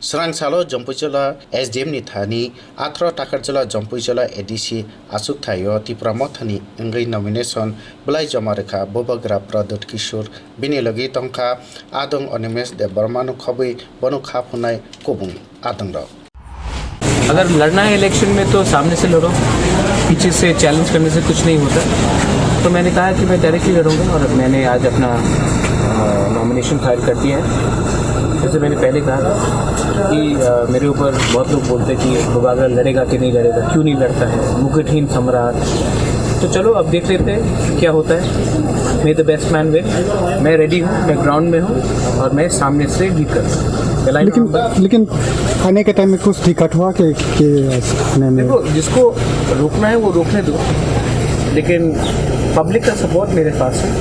Srangsalo Jampujola SDM ni thani Athro Takarjola Jampujola ADC Asuk Thayo Tripura Mothani Ngai nomination Blai Jamareka Bobagra Pradot Kishore Bini Logi Tongkha Adong Onimes de Burmanu Khobui Bonu Khapunai Kobung Adongro अगर लड़ना है election में तो सामने से लड़ो, पीछे से चैलेंज करने से कुछ नहीं होता। तो मैंने कहा कि मैं डायरेक्टली लड़ूंगा और मैंने आज अपना नॉमिनेशन फाइल कर दिया है। जैसे मैंने पहले कहा था कि मेरे ऊपर बहुत लोग बोलते हैं कि बोबागरा लड़ेगा कि नहीं लड़ेगा, क्यों नहीं लड़ता है, मुकुटहीन सम्राट। तो चलो अब देख लेते हैं क्या होता है। मे द बेस्ट मैन विन। मैं रेडी हूँ, मैं ग्राउंड में हूँ और मैं सामने से लीड करूँगा। लेकिन आने के टाइम में कुछ दिक्कत हुआ कि देखो, जिसको रोकना है वो रोकने दो, लेकिन पब्लिक का सपोर्ट मेरे पास है,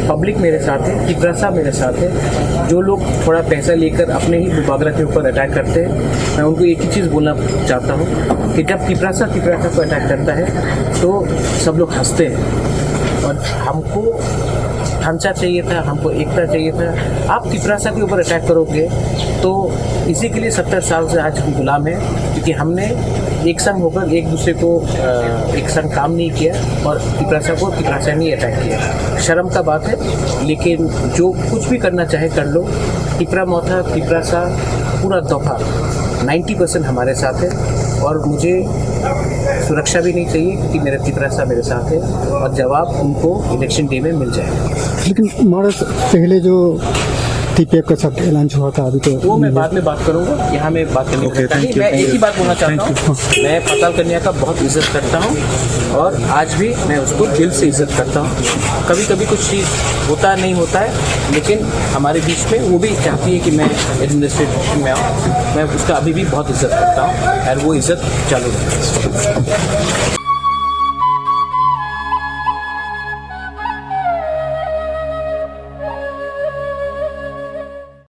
पब्लिक मेरे साथ है, किप्रसा मेरे साथ है। जो लोग थोड़ा पैसा लेकर अपने ही बोबागरा के ऊपर अटैक करते हैं, मैं उनको एक ही चीज़ बोलना चाहता हूँ कि जब किप्रसा को अटैक करता है तो सब लोग हंसते हैं और हमको ढांचा चाहिए था, हमको एकता चाहिए था। आप किप्रसा के ऊपर अटैक करोगे तो इसी के लिए 70 साल से आज हम गुलाम हैं, क्योंकि हमने एक संग होकर एक दूसरे को एक संग काम नहीं किया और किप्रसा ने अटैक किया। शर्म का बात है, लेकिन जो कुछ भी करना चाहे कर लो। किप्रसा पूरा दफा 90% हमारे साथ है और मुझे सुरक्षा भी नहीं चाहिए, क्योंकि मेरा किप्रसा मेरे साथ है और जवाब उनको इलेक्शन डे में मिल जाएगा। लेकिन हमारे पहले जो टीपीएफ का सब लॉन्च हुआ था, अभी तो वो मैं बाद में बात करूंगा, यहाँ मैं बात करने का नहीं। मैं एक ही बात बोलना चाहता हूँ, मैं पाताल कन्या का बहुत इज्जत करता हूँ और आज भी मैं उसको दिल से इज्जत करता हूँ। कभी कभी कुछ चीज़ होता नहीं होता है, लेकिन हमारे बीच में वो भी चाहती है कि मैं एडमिनिस्ट्रेशन में आऊँ। मैं उसका अभी भी बहुत इज्जत करता हूँ और वो इज्जत चालू रहेगी।